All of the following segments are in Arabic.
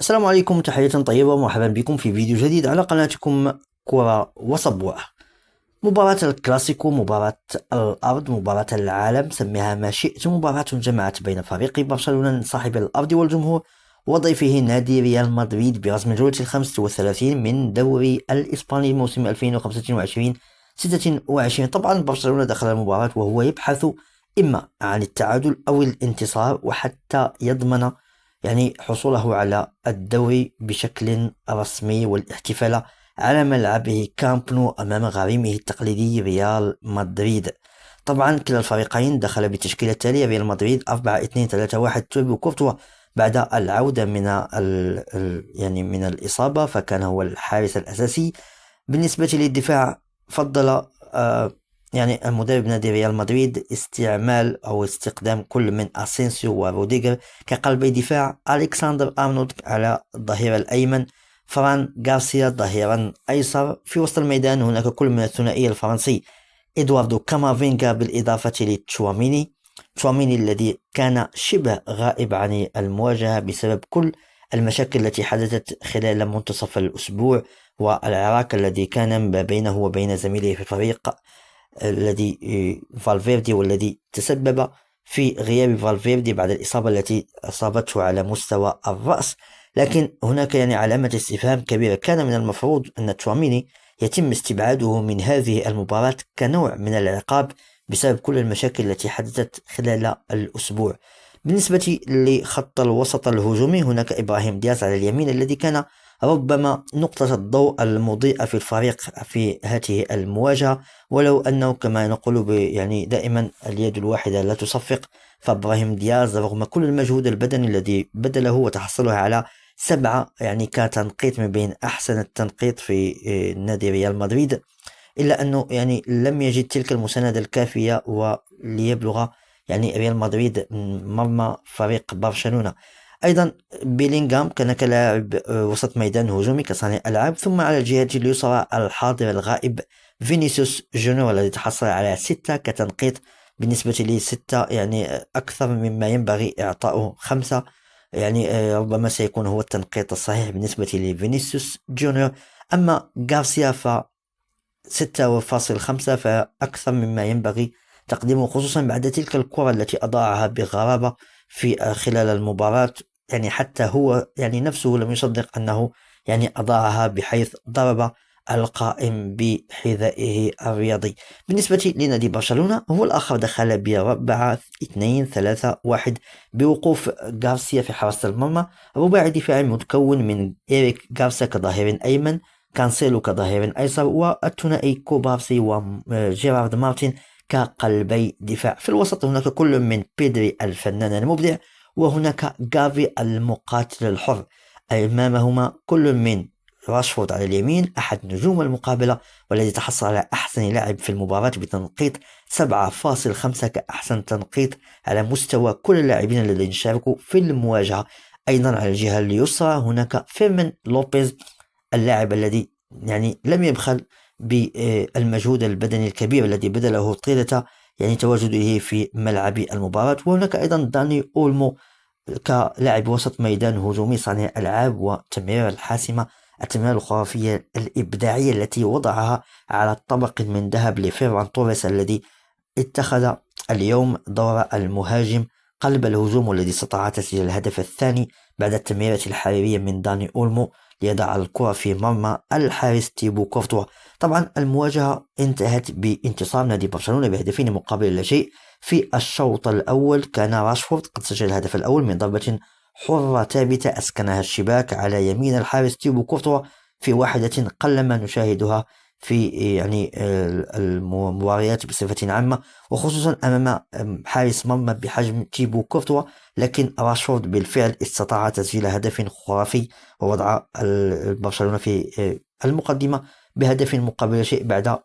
السلام عليكم، تحية طيبة ومرحبا بكم في فيديو جديد على قناتكم كرة وصبوة. مباراة الكلاسيكو، مباراة الأرض، مباراة العالم، سميها ما شئت. مباراة جمعت بين فريق برشلونة صاحب الأرض والجمهور وضيفه نادي ريال مدريد برسم الجولة 35 من دوري الإسباني موسم 2025-26. طبعا برشلونة دخل المباراة وهو يبحث إما عن التعادل أو الانتصار، وحتى يضمن حصوله على الدوري بشكل رسمي، والاحتفال على ملعبه كامب نو أمام غريمه التقليدي ريال مدريد. طبعا كلا الفريقين دخل بالتشكيلة التالية: ريال مدريد 4-2-3-1 تيبو كورتوا بعد العودة من الإصابة، فكان هو الحارس الأساسي. بالنسبة للدفاع فضل المدرب نادي ريال مدريد استعمال أو استخدام كل من أسينسيو وروديجر كقلبي دفاع، ألكسندر أرنولد على الظهير الأيمن، فران غارسيا ظهيرا أيسر. في وسط الميدان هناك كل من الثنائي الفرنسي إدواردو كامافينغا بالإضافة لتشواميني الذي كان شبه غائب عن المواجهة بسبب كل المشاكل التي حدثت خلال منتصف الأسبوع، والعراك الذي كان ما بينه وبين زميله في الفريق الذي فالفيردي، والذي تسبب في غياب فالفيردي بعد الإصابة التي أصابته على مستوى الرأس. لكن هناك علامة استفهام كبيرة. كان من المفروض أن تشواميني يتم استبعاده من هذه المباراة كنوع من العقاب بسبب كل المشاكل التي حدثت خلال الأسبوع. بالنسبة لخط الوسط الهجومي هناك إبراهيم دياز على اليمين، الذي كان ربما نقطة الضوء المضيئة في الفريق في هذه المواجهة، ولو أنه كما نقول دائما اليد الواحدة لا تصفق. فإبراهيم دياز رغم كل المجهود البدني الذي بذله وتحصله على 7 كتنقيط من بين أحسن التنقيط في نادي ريال مدريد، إلا أنه لم يجد تلك المساندة الكافية وليبلغ ريال مدريد مرمى فريق برشلونة. أيضا بيلينغهام كان كلاعب وسط ميدان هجومي كصانع ألعاب. ثم على الجهة اليسرى الحاضر الغائب فينيسيوس جونيور الذي تحصل على 6 كتنقيط. بالنسبة لي 6 أكثر مما ينبغي إعطاؤه 5. ربما سيكون هو التنقيط الصحيح بالنسبة لفينيسيوس جونيور. أما غارسيا 6.5، فأكثر مما ينبغي تقديمه، خصوصا بعد تلك الكرة التي أضاعها بغرابة في خلال المباراة. حتى هو نفسه لم يصدق أنه أضاعها، بحيث ضرب القائم بحذائه الرياضي. بالنسبة لنادي برشلونة هو الآخر دخل ب4-2-3-1 بوقوف غارسيا في حراسة المرمى، رباعي دفاعي متكون من إيريك غارسيا كظهير أيمن، كانسيلو كظهير أيسر، والثنائي كوبارسي وجيرارد مارتن كقلبي دفاع. في الوسط هناك كل من بيدري الفنان المبدع وهناك جافي المقاتل الحر. أمامهما كل من راشفورد على اليمين أحد نجوم المقابلة والذي تحصل على أحسن لاعب في المباراة بتنقيط 7.5 كأحسن تنقيط على مستوى كل اللاعبين الذين شاركوا في المواجهة. أيضا على الجهة اليسرى هناك فيرمين لوبيز، اللاعب الذي لم يبخل بالمجهود البدني الكبير الذي بذله طيلة تواجده في ملعب المباراة. وهناك أيضا داني أولمو كلاعب وسط ميدان هجومي صانع ألعاب والتمريرة الحاسمة، التمريرة الخرافية الإبداعية التي وضعها على طبق من ذهب لفيران توريس، الذي اتخذ اليوم دور المهاجم قلب الهجوم، والذي استطاع تسجيل الهدف الثاني بعد التمريرة الحرارية من داني أولمو ليضع الكرة في مرمى الحارس تيبو كورتوا. طبعا المواجهة انتهت بانتصار نادي برشلونة بهدفين مقابل لا شيء. في الشوط الأول كان راشفورد قد سجل الهدف الأول من ضربة حرة ثابتة أسكنها الشباك على يمين الحارس تيبو كورتوا، في واحدة قلما نشاهدها في المباريات بصفة عامة، وخصوصا أمام حارس مرمى بحجم تيبو كورتوا. لكن راشفورد بالفعل استطاع تسجيل هدف خرافي ووضع برشلونة في المقدمة بهدف مقابل شيء بعد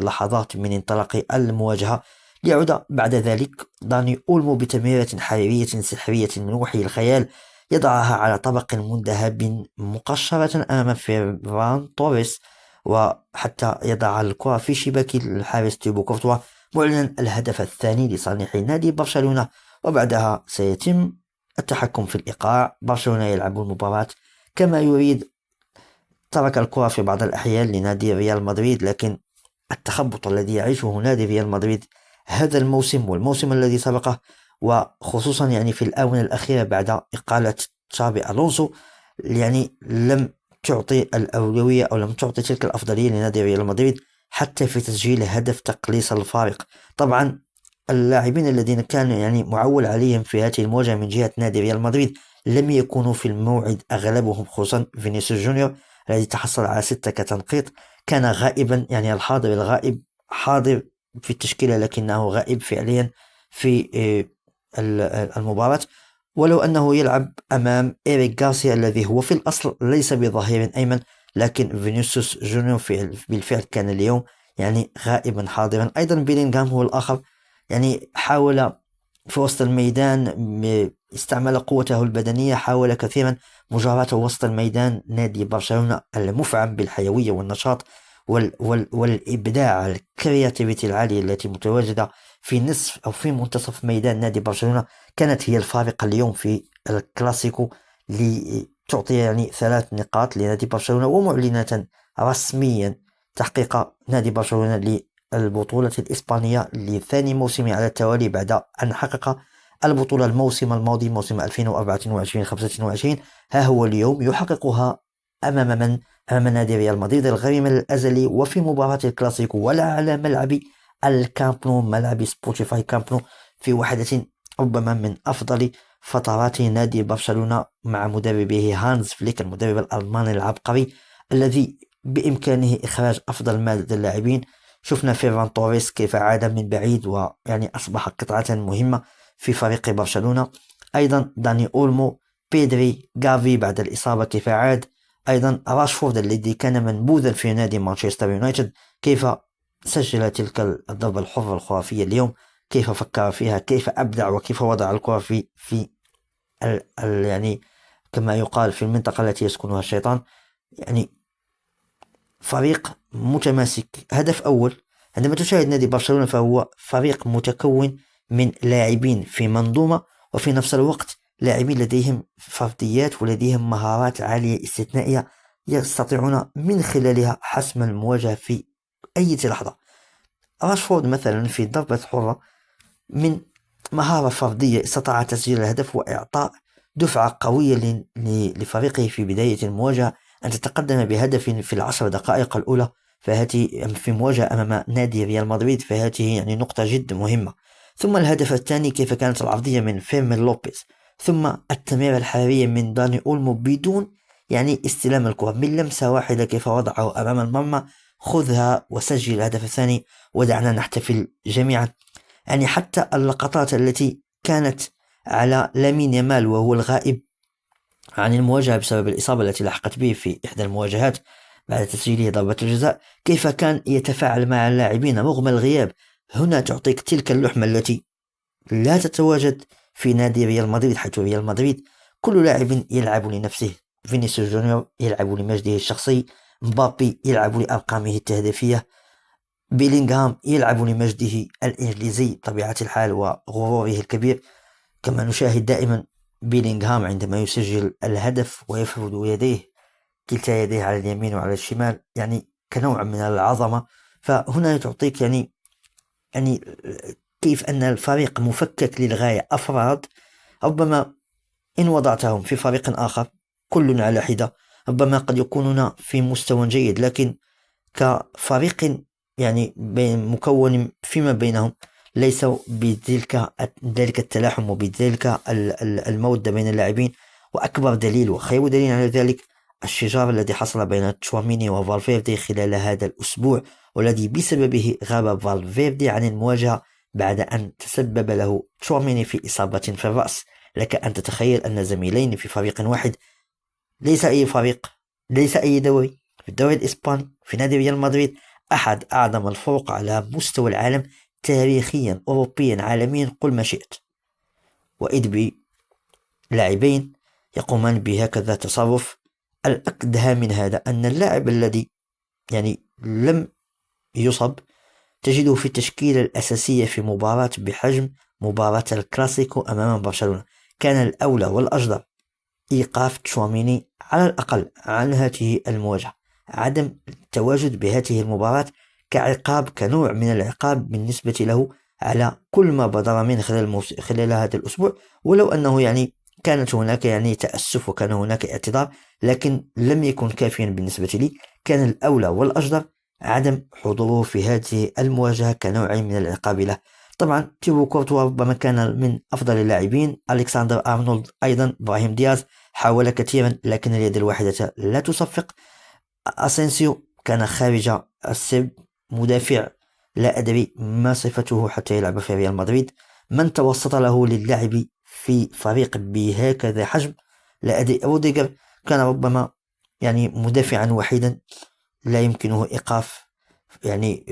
لحظات من انطلاق المواجهة، ليعود بعد ذلك داني أولمو بتمريرة حرارية سحرية من وحي الخيال يضعها على طبق مذهب مقشرة أمام فيران توريس، وحتى يضع الكرة في شباك الحارس تيبو كورتوا، معلنا الهدف الثاني لصالح نادي برشلونة. وبعدها سيتم التحكم في الإيقاع. برشلونة يلعب المباراة كما يريد. ترك الكرة في بعض الأحيان لنادي ريال مدريد، لكن التخبط الذي يعيشه نادي ريال مدريد هذا الموسم والموسم الذي سبقه، وخصوصا يعني في الآونة الأخيرة بعد إقالة تشابي ألونسو، يعني لم تعطي الأولوية أو لم تعطي تلك الأفضلية لنادي ريال مدريد حتى في تسجيل هدف تقليص الفارق. طبعا اللاعبين الذين كان يعني معول عليهم في هذه المواجهة من جهة نادي ريال مدريد لم يكونوا في الموعد أغلبهم، خصوصا فينيسيوس جونيور الذي تحصل على 6 كتنقيط. كان غائبا، يعني الحاضر الغائب حاضر في التشكيلة لكنه غائب فعليا في المباراة، ولو أنه يلعب أمام إيريك غارسيا الذي هو في الأصل ليس بظهير أيمن، لكن فينيسيوس جونيور بالفعل كان اليوم يعني غائبا حاضرا. أيضا بيلينغهام هو الآخر، يعني حاول في وسط الميدان، استعمل قوته البدنية، حاول كثيرا مجاراة وسط الميدان نادي برشلونة المفعم بالحيوية والنشاط والإبداع، الكرياتيفيتي العالية التي متواجدة في نصف أو في منتصف ميدان نادي برشلونة. كانت هي الفارق اليوم في الكلاسيكو لتعطي يعني 3 نقاط لنادي برشلونة، ومعلنة رسميا تحقيق نادي برشلونة للبطولة الإسبانية لثاني موسم على التوالي بعد أن حقق البطولة الموسم الماضي موسم 2024-25. ها هو اليوم يحققها أمام من؟ أمام نادي ريال مدريد الغريم الأزلي، وفي مباراة الكلاسيكو، ولا على ملعب الكامب نو، ملعب سبوتيفاي كامب نو، في واحدة ربما من أفضل فترات نادي برشلونة مع مدربه هانز فليك، المدرب الألماني العبقري الذي بإمكانه إخراج أفضل ما لدى اللاعبين. شفنا فيران توريس كيف عاد من بعيد ويعني أصبح قطعة مهمة في فريق برشلونة. أيضا داني أولمو، بيدري، غافي بعد الإصابة كيف عاد. أيضا راشفورد الذي كان منبوذا في نادي مانشستر يونايتد كيف سجل تلك الضربة الحرة الخرافية اليوم، كيف فكر فيها، كيف أبدع، وكيف وضع الكرة في يعني كما يقال في المنطقة التي يسكنها الشيطان. يعني فريق متماسك. هدف أول، عندما تشاهد نادي برشلونة فهو فريق متكون من لاعبين في منظومة، وفي نفس الوقت لاعبين لديهم فرديات ولديهم مهارات عالية استثنائية يستطيعون من خلالها حسم المواجهة في أي لحظة. راشفورد مثلا في ضربة حرة من مهارة فردية استطاع تسجيل الهدف وإعطاء دفعة قوية لفريقه في بداية المواجهة أن تتقدم بهدف في ال10 دقائق الأولى، فهذه في مواجهة أمام نادي ريال مدريد، فهذه يعني نقطة جد مهمة. ثم الهدف الثاني كيف كانت العرضية من فيرمين لوبيز، ثم التمريرة الحرارية من داني أولمو بدون يعني استلام الكرة، من لمسة واحدة كيف وضعه أمام المرمى، خذها وسجل الهدف الثاني ودعنا نحتفل جميعا. يعني حتى اللقطات التي كانت على لامين يامال وهو الغائب عن المواجهة بسبب الإصابة التي لحقت به في إحدى المواجهات بعد تسجيله ضربة الجزاء، كيف كان يتفاعل مع اللاعبين رغم الغياب. هنا تعطيك تلك اللحمة التي لا تتواجد في نادي ريال مدريد، حيث ريال مدريد كل لاعب يلعب لنفسه. فينيسيوس جونيور يلعب لمجده الشخصي، مبابي يلعب لأرقامه التهديفية، بيلينغهام يلعب لمجده الإنجليزي بطبيعة الحال وغروره الكبير. كما نشاهد دائما بيلينغهام عندما يسجل الهدف ويفرد يديه، كلتا يديه على اليمين وعلى الشمال، يعني كنوع من العظمة. فهنا تعطيك يعني كيف أن الفريق مفكك للغاية. أفراد ربما إن وضعتهم في فريق آخر كل على حدة ربما قد يكونون في مستوى جيد، لكن كفريق يعني مكون فيما بينهم ليس بذلك التلاحم وبذلك المودة بين اللاعبين. وأكبر دليل وخير دليل على ذلك الشجار الذي حصل بين تشواميني وفالفيردي خلال هذا الأسبوع، والذي بسببه غاب فالفيردي عن المواجهة بعد أن تسبب له تشواميني في إصابة في الرأس. لك أن تتخيل أن زميلين في فريق واحد، ليس أي فريق، ليس أي دوري، في الدوري الإسباني في نادي ريال مدريد، أحد أعظم الفرق على مستوى العالم تاريخيا أوروبيا عالميا، قل ما شئت، وإذ بلاعبين يقومان بهكذا تصرف. الأكدها من هذا أن اللاعب الذي يعني لم يصب تجده في التشكيلة الأساسية في مباراة بحجم مباراة الكلاسيكو أمام برشلونة. كان الأولى والأجدر إيقاف تشواميني على الأقل عن هذه المواجهة، عدم التواجد بهذه المباراة كعقاب، كنوع من العقاب بالنسبة له على كل ما بدر من خلال هذا الأسبوع. ولو أنه كانت هناك تأسف وكان هناك اعتذار، لكن لم يكن كافيا بالنسبة لي. كان الأولى والأجدر عدم حضوره في هذه المواجهة كنوع من العقاب له. طبعا تيبو كورتوا ربما كان من أفضل اللاعبين، ألكسندر أرنولد أيضا، إبراهيم دياز حاول كثيرا لكن اليد الواحدة لا تصفق. أسينسيو كان خارج السب، مدافع لا أدري ما صفته حتى يلعب في ريال مدريد. من توسط له للعب في فريق بهكذا حجم؟ لا أدري. روديجر كان ربما مدافعا وحيدا لا يمكنه إيقاف يعني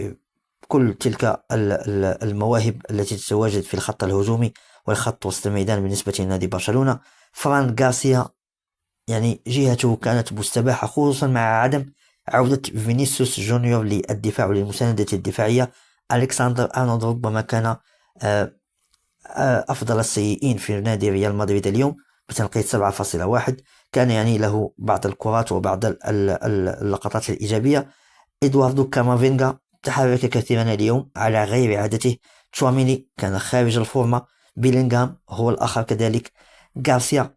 كل تلك المواهب التي تتواجد في الخط الهجومي والخط وسط الميدان بالنسبة لنادي برشلونة. فران غارسيا جهته كانت مستباحة، خصوصا مع عدم عودة فينيسيوس جونيور للدفاع وللمساندة الدفاعية. ألكسندر أرنولد ربما كان أفضل السيئين في نادي ريال مدريد اليوم بتنقيط 7.1. كان له بعض الكرات وبعض اللقطات الإيجابية. إدواردو كامافينغا تحرك كثيرا اليوم على غير عادته. تشواميني كان خارج الفورمة. بيلينغهام هو الآخر كذلك. غارسيا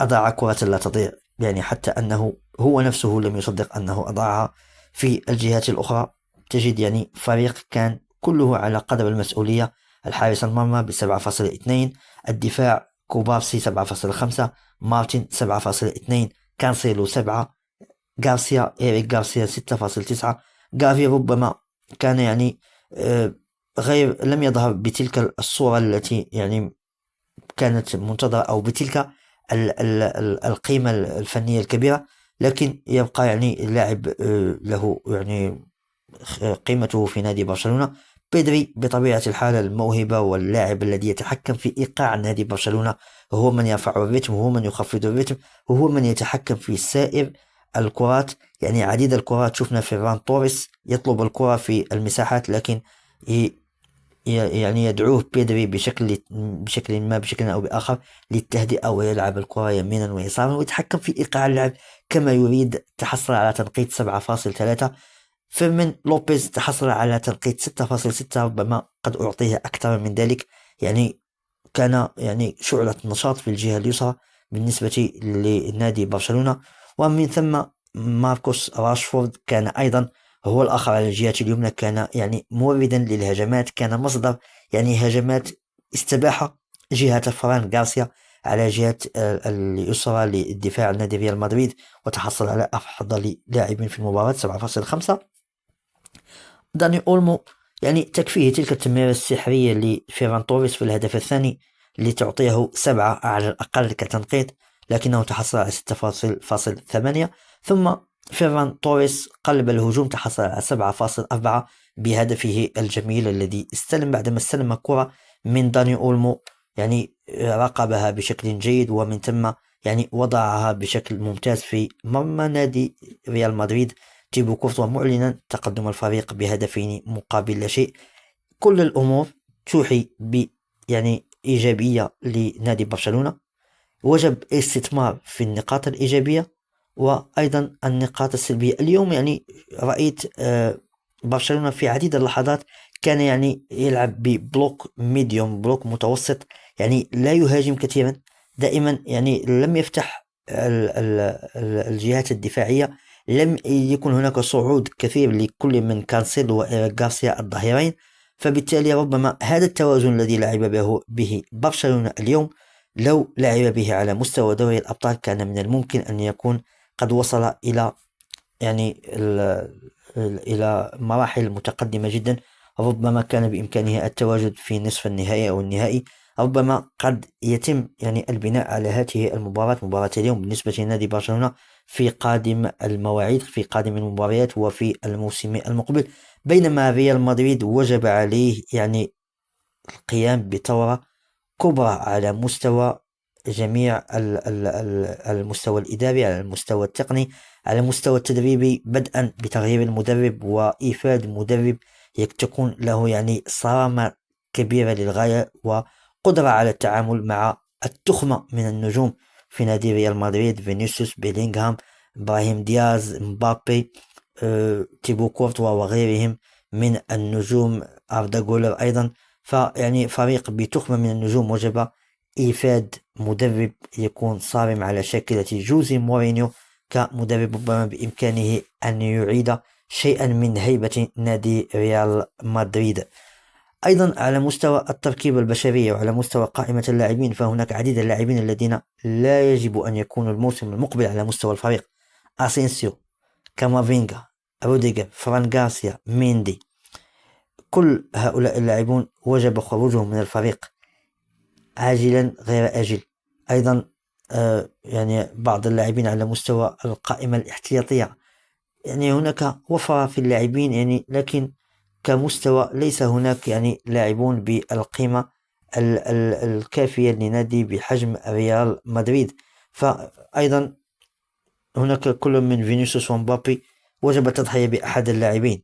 أضاع كرة لا تضيع، حتى أنه هو نفسه لم يصدق أنه أضاعها. في الجهات الأخرى تجد فريق كان كله على قدر المسؤولية. الحارس المرمى ب7.2، الدفاع كوبارسي 7.5، مارتن 7.2، كانسيلو 7، غارسيا إيريك غارسيا 6.9. غافي ربما كان غير لم يظهر بتلك الصورة التي كانت منتظرة أو بتلك القيمة الفنية الكبيرة، لكن يبقى لاعب له قيمته في نادي برشلونة. بيدري بطبيعة الحال الموهبة واللاعب الذي يتحكم في إيقاع نادي برشلونة، هو من يرفع الريتم، هو من يخفض الريتم، وهو من يتحكم في سائر الكرات. عديد الكرات شفنا فيران توريس يطلب الكرة في المساحات، لكن يدعوه بيدري بشكل أو بآخر للتهدئة ويلعب الكرة يمينا ويسارا ويتحكم في إيقاع اللعب كما يريد. تحصل على تنقيط 7.3. فيرمين لوبيز تحصل على تنقيط 6.6، ربما قد أعطيه أكثر من ذلك. كان شعلة نشاط في الجهة اليسرى بالنسبة لنادي برشلونة. ومن ثم ماركوس راشفورد كان أيضا هو الآخر على الجهة اليمنى، كان موردا للهجمات، كان مصدر هجمات. استباح جهة فران غارسيا على جهة اليسرى للدفاع نادي ريال مدريد، وتحصل على أفضل لاعب في المباراة 7.5. داني أولمو تكفيه تلك التمريرة السحرية لفيران توريس في الهدف الثاني لتعطيه 7 على الأقل كتنقيط، لكنه تحصل على 6.8. ثم فيران توريس قلب الهجوم، تحصل على 7.4 بهدفه الجميل الذي استلم بعدما استلم كرة من داني أولمو، راقبها بشكل جيد، ومن ثم وضعها بشكل ممتاز في مرمى نادي ريال مدريد. تيبو كورتوا معلنا تقدم الفريق بهدفين مقابل لا شيء. كل الأمور توحي إيجابية لنادي برشلونة. وجب استثمار في النقاط الإيجابية وأيضا النقاط السلبية. اليوم رأيت برشلونة في عديد اللحظات كان يلعب ببلوك ميديوم، بلوك متوسط، لا يهاجم كثيرا دائما، لم يفتح الجهات الدفاعية، لم يكن هناك صعود كثير لكل من كانسيلو وغارسيا الظهيرين. فبالتالي ربما هذا التوازن الذي لعب به برشلونة اليوم لو لعب به على مستوى دوري الأبطال كان من الممكن أن يكون قد وصل إلى إلى مراحل متقدمة جدا. ربما كان بإمكانه التواجد في نصف النهائي أو النهائي. ربما قد يتم البناء على هذه المباراة، مباراة اليوم بالنسبة لنادي برشلونة في قادم المواعيد، في قادم المباريات وفي الموسم المقبل. بينما ريال مدريد وجب عليه القيام بثورة كبرى على مستوى جميع المستوى الإداري، على المستوى التقني، على المستوى التدريبي، بدءا بتغيير المدرب وإيفاد مدرب تكون له صرامة كبيرة للغاية وقدرة على التعامل مع التخمة من النجوم في نادي ريال مدريد: فينيسيوس، بيلينغهام، إبراهيم دياز، مبابي، تيبو كورتوا وغيرهم من النجوم، أردا جولر أيضا. فيعني فريق بتخمة من النجوم وجب إيفاد مدرب يكون صارم على شاكلة جوزي مورينيو كمدرب، ربما بإمكانه أن يعيد شيئا من هيبة نادي ريال مدريد. أيضا على مستوى التركيبة البشرية وعلى مستوى قائمة اللاعبين، فهناك عديد اللاعبين الذين لا يجب أن يكونوا الموسم المقبل على مستوى الفريق: أسينسيو، كامافينجا، روديجر، فران غارسيا، ميندي. كل هؤلاء اللاعبون وجب خروجهم من الفريق عاجلا غير آجل. أيضا يعني بعض اللاعبين على مستوى القائمة الاحتياطية، يعني هناك وفرة في اللاعبين يعني، لكن كمستوى ليس هناك يعني لاعبون بالقيمة الكافية لنادي بحجم ريال مدريد. فأيضا هناك كل من فينيسيوس ومبابي وجب التضحية بأحد اللاعبين.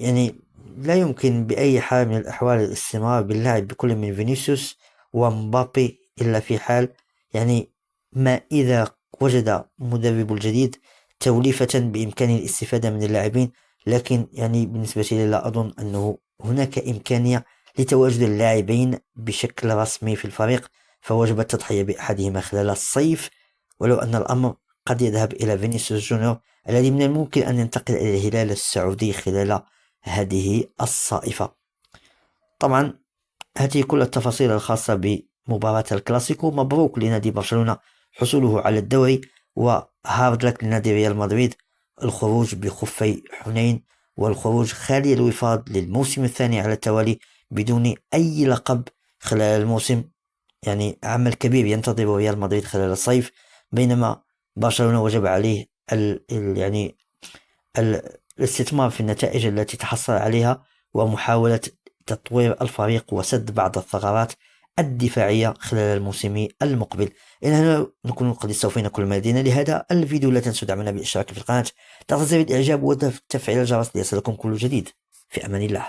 يعني لا يمكن بأي حال من الأحوال الاستمرار باللعب بكل من فينيسيوس ومبابي إلا في حال يعني ما إذا وجد مدرب الجديد توليفة بإمكانه الاستفادة من اللاعبين. لكن يعني بالنسبة لي لا أظن أنه هناك إمكانية لتواجد اللاعبين بشكل رسمي في الفريق، فوجب التضحية بأحدهما خلال الصيف، ولو أن الأمر قد يذهب إلى فينيسيوس جونيور الذي من الممكن أن ينتقل إلى الهلال السعودي خلال هذه الصائفة. طبعا هذه كل التفاصيل الخاصة بمباراة الكلاسيكو. مبروك لنادي برشلونة حصوله على الدوري، وهارد لك لنادي ريال مدريد الخروج بخفي حنين والخروج خالي الوفاض للموسم الثاني على التوالي بدون أي لقب خلال الموسم. يعني عمل كبير ينتظر ريال مدريد خلال الصيف، بينما برشلونة وجب عليه يعني الاستثمار في النتائج التي تحصل عليها ومحاولة تطوير الفريق وسد بعض الثغرات الدفاعية خلال الموسم المقبل. إلى هنا نكون قد استوفينا كل ما لدينا لهذا الفيديو. لا تنسوا دعمنا بالاشتراك في القناة، تضغط زر الإعجاب وتفعيل الجرس ليصلكم كل جديد. في أمان الله.